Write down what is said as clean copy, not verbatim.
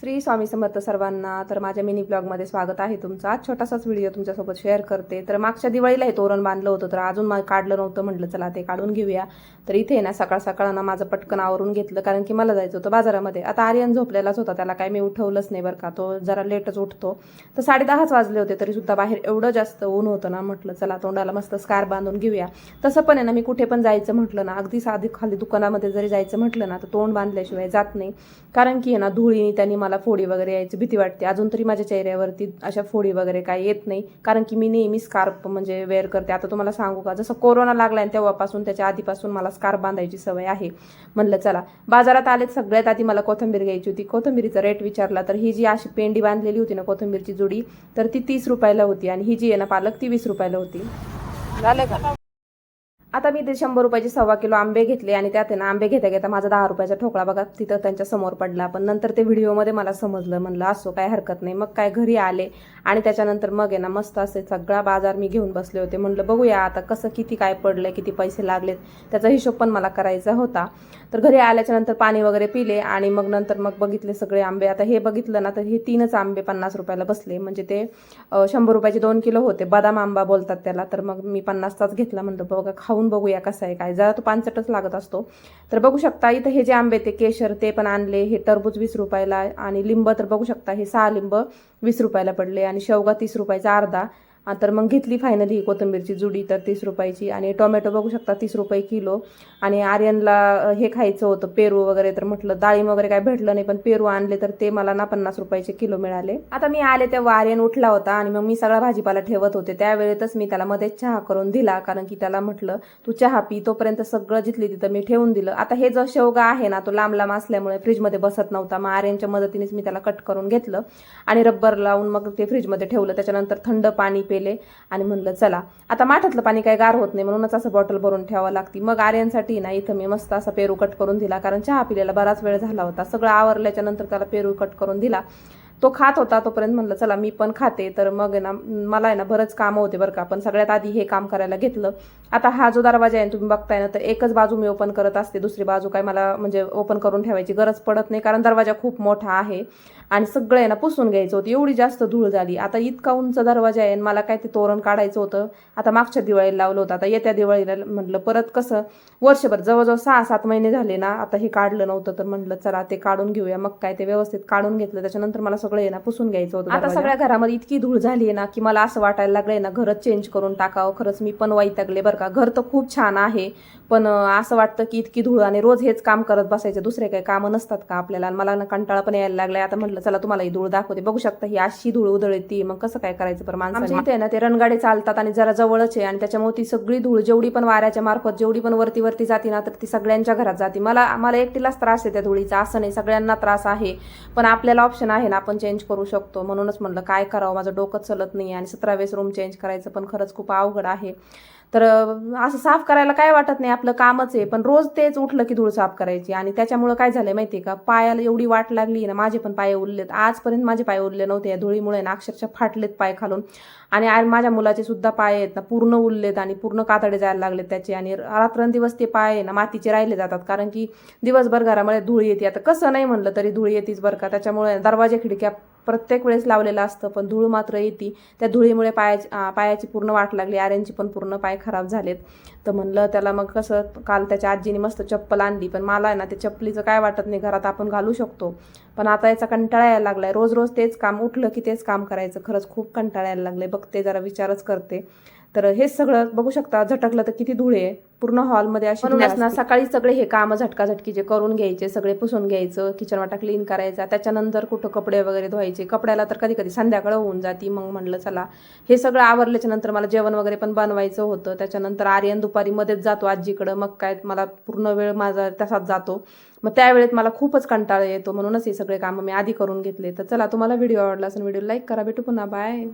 श्री स्वामी समर्थ सर्वांना. तर माझ्या मिनी ब्लॉगमध्ये स्वागत आहे तुमचं. आज छोटासाच व्हिडिओ तुमच्यासोबत शेअर करते. तर मागच्या दिवाळीला हे तोरण बांधलं होतं, तर अजून काढलं नव्हतं. म्हटलं चला ते काढून घेऊया. तर इथे ना सकाळ सकाळ ना माझं पटकन आवरून घेतलं, कारण की मला जायचं होतं बाजारामध्ये. आता आर्यन झोपलेलाच होता, त्याला काय मी उठवलंच नाही बरं का, तो जरा लेटच उठतो. तर 10:30 वाजले होते, तरी सुद्धा बाहेर एवढं जास्त ऊन होतं ना, म्हटलं चला तोंडाला मस्त स्कार्फ बांधून घेऊया. तसं पण आहे ना, मी कुठे पण जायचं म्हटलं ना, अगदी साधी खाली दुकानामध्ये जरी जायचं म्हटलं ना, तर तोंड बांधल्याशिवाय जात नाही. कारण की ना धुळीने त्यांनी मला फोडी वगैरे यायची भीती वाटते. अजून तरी माझ्या चेहऱ्यावरती अशा फोडी वगैरे काय येत नाही, कारण की मी नेहमी स्कार्फ म्हणजे वेअर करते. आता तुम्हाला सांगू का, जसं कोरोना लागलाय तेव्हापासून, त्याच्या आधीपासून मला स्कार्फ बांधायची सवय आहे. म्हणलं चला बाजारात आले. सगळ्यात आधी मला कोथिंबीर घ्यायची होती. कोथिंबीरीचा रेट विचारला तर ही जी अशी पेंडी बांधलेली होती ना कोथिंबीरची जुडी, तर ती 30 रुपयाला होती, आणि ही जी आहे ना पालक, ती 20 रुपयाला होती. झालं का? आता मी ते 100 रुपयाचे 1.25 किलो आंबे घेतले, आणि त्यात ना आंबे घेता घेता माझा 10 रुपयाचा ठोकळा बघा तिथं त्यांच्या समोर पडला. पण नंतर ते व्हिडिओमध्ये मला समजलं. म्हणलं असो, काय हरकत नाही. मग काय घरी आले, आणि त्याच्यानंतर मग आहे ना मस्त असे सगळा बाजार मी घेऊन बसले होते. म्हणलं बघूया आता कसं किती काय पडलंय, किती पैसे लागलेत, त्याचा हिशोब पण मला करायचा होता. तर घरी आल्याच्या नंतर पाणी वगैरे पिले, आणि मग नंतर मग बघितले सगळे आंबे. आता हे बघितलं ना, तर हे 3च आंबे 50 रुपयाला बसले. म्हणजे ते 100 रुपयाचे 2 किलो होते. बदाम आंबा बोलतात त्याला. तर मग मी 50चाच घेतला. म्हणलं बघा खाऊन बघूया कसा आहे काय. जरा तो पानसटच लागत असतो. तर बघू शकता इथं हे जे आंबे ते केशर ते पण आणले. हे टरबूज 20 रुपयाला, आणि लिंब तर बघू शकता हे 6 लिंब 20 रुपयाला पडले, आणि शेवगा 30 रुपयाचा अर्धा. तर मग घेतली फायनली ही कोथिंबीरची जुडी, तर 30 रुपयाची. आणि टोमॅटो बघू शकता 30 रुपये किलो. आणि आर्यनला हे खायचं होतं पेरू वगैरे, तर म्हटलं डाळिंब वगैरे काय भेटलं नाही, पण पेरू आणले, तर ते मला ना 50 रुपयाचे किलो मिळाले. आता मी आले तेव्हा आर्यन उठला होता, आणि मग मी सगळा भाजीपाला ठेवत होते. त्यावेळेतच मी त्याला मध्ये चहा करून दिला, कारण की त्याला म्हटलं तू चहा पी. तोपर्यंत सगळं जिथली तिथं मी ठेवून दिलं. आता हे जो शेवगा आहे ना, तो लांब लांब असल्यामुळे फ्रीजमध्ये बसत नव्हता. मग आर्यनच्या मदतीनेच मी त्याला कट करून घेतलं, आणि रब्बर लावून मग ते फ्रीजमध्ये ठेवलं. त्याच्यानंतर थंड पाणी पेले, आणि म्हणलं चला आता माठातलं पाणी काही गार होत नाही, म्हणूनच असं बॉटल भरून ठेवावं लागते. मग आर्यनसाठी ना इथं मी मस्त असा पेरू कट करून दिला, कारण चहा पिलेला बराच वेळ झाला होता. सगळं आवरल्याच्या नंतर त्याला पेरू कट करून दिला. तो खात होता, तोपर्यंत म्हणलं चला मी पण खाते. तर मग ना मला आहे ना बरंच कामं होते बरं का, पण सगळ्यात आधी हे काम करायला घेतलं. आता हा जो दरवाजा आहे तुम्ही बघताय ना, तर एकच बाजू मी ओपन करत असते. दुसरी बाजू काय मला म्हणजे ओपन करून ठेवायची गरज पडत नाही, कारण दरवाजा खूप मोठा आहे, आणि सगळं आहे ना पुसून घ्यायचं होतं. एवढी जास्त धूळ झाली. आता इतका उंच दरवाजा आहे, मला काय ते तोरण काढायचं होतं. आता मागच्या दिवाळीला लावलं होतं, आता येत्या दिवाळीला म्हटलं परत कसं वर्षभर जवळजवळ 6-7 महिने झाले ना आता हे काढलं नव्हतं. तर म्हटलं चला ते काढून घेऊया. मग काय ते व्यवस्थित काढून घेतलं. त्याच्यानंतर मला सगळं आहे ना पुसून घ्यायचं होतं. आता सगळ्या घरामध्ये इतकी धूळ झाली आहे ना, की मला असं वाटायला लागलंय ना घरच चेंज करून टाकावं. खरंच मी पण वैतागले बरं का. घर तर खूप छान आहे, पण असं वाटतं की इतकी धूळ, आणि रोज हेच काम करत बसायचे, दुसरे काही कामं नसतात का आपल्याला. मला ना कंटाळा पण यायला लागलाय. आता म्हटलं चला तुम्हाला ही धूळ दाखवते. बघू शकता ही अशी धूळ उधळती, मग कसं काय करायचं पर माणसाने. आमच्या इथे ना ते रणगाडे चालतात, आणि जरा जवळच आहे, आणि त्याच्यामुळे ती सगळी धूळ जेवढी पण वाऱ्याच्या मार्फत जेवढी पण वरती वरती जाते ना, तर ती सगळ्यांच्या घरात जाते. मला एकटीलाच त्रास आहे त्या धुळीचा असं नाही, सगळ्यांना त्रास आहे. पण आपल्याला ऑप्शन आहे ना, आपण चेंज करू शकतो. म्हणूनच म्हणलं काय करावं, माझं डोकं चलत नाही, आणि 17 वेळेस रूम चेंज करायचं पण खरंच खूप अवघड आहे. तर असं साफ करायला काय वाटत नाही, आपलं कामच आहे. पण रोज तेच उठलं की धूळ साफ करायची, आणि त्याच्यामुळे काय झालंय माहितीये का, पायाला एवढी वाट लागली ना, माझे पण पाय उरलेत. आजपर्यंत माझे पाय उरले नव्हते, या धुळीमुळे ना अक्षरशः फाटलेत पाय खालून. आणि माझ्या मुलाचे सुद्धा पाय आहेत ना पूर्ण उरलेत, आणि पूर्ण कातडे जायला लागलेत त्याचे, आणि रात्रंदिवस ते पाय आहे ना मातीचे राहिले जातात, कारण की दिवसभर घरामध्ये धूळ येते. आता कसं नाही म्हणलं तरी धूळ येतेच बरं का. त्याच्यामुळे दरवाजे खिडक्या प्रत्येक वेळेस लावलेलं असतं, पण धूळ मात्र येते. त्या धुळीमुळे पायाची पूर्ण वाट लागली. आर्यनची पण पूर्ण पाय खराब झालेत. तर म्हणलं त्याला मग कसं, काल त्याच्या आजीने मस्त चप्पल आणली, पण मला ना ते चप्पलीचं काय वाटत नाही, घरात आपण घालू शकतो. पण आता याचा कंटाळा यायला लागलाय. रोज रोज तेच काम, उठलं की तेच काम करायचं. खरंच खूप कंटाळा यायला लागलाय. बघते जरा विचारच करते. तर हेच सगळं बघू शकता, झटकलं तर किती धूळ आहे पूर्ण हॉलमध्ये अशी. म्हणूनच ना सकाळी सगळे हे काम झटकाझटकीचे करून घ्यायचे, सगळे पुसून घ्यायचं, किचन वाटा क्लीन करायचा. त्याच्यानंतर कुठं कपडे वगैरे धुवायचे. कपड्याला तर कधी कधी संध्याकाळ होऊन जाती. मग म्हणलं चला हे सगळं आवरल्याच्या नंतर मला जेवण वगैरे पण बनवायचं होतं. त्याच्यानंतर आर्यन दुपारी मध्येच जातो आजीकडं, मग काय मला पूर्ण वेळ माझा तसाच जातो. मग त्यावेळेत मला खूपच कंटाळा येतो, म्हणूनच हे सगळे कामं मी आधी करून घेतले. तर चला, तुम्हाला व्हिडिओ आवडला असेल व्हिडिओ लाईक करा. भेटू पुन्हा, बाय.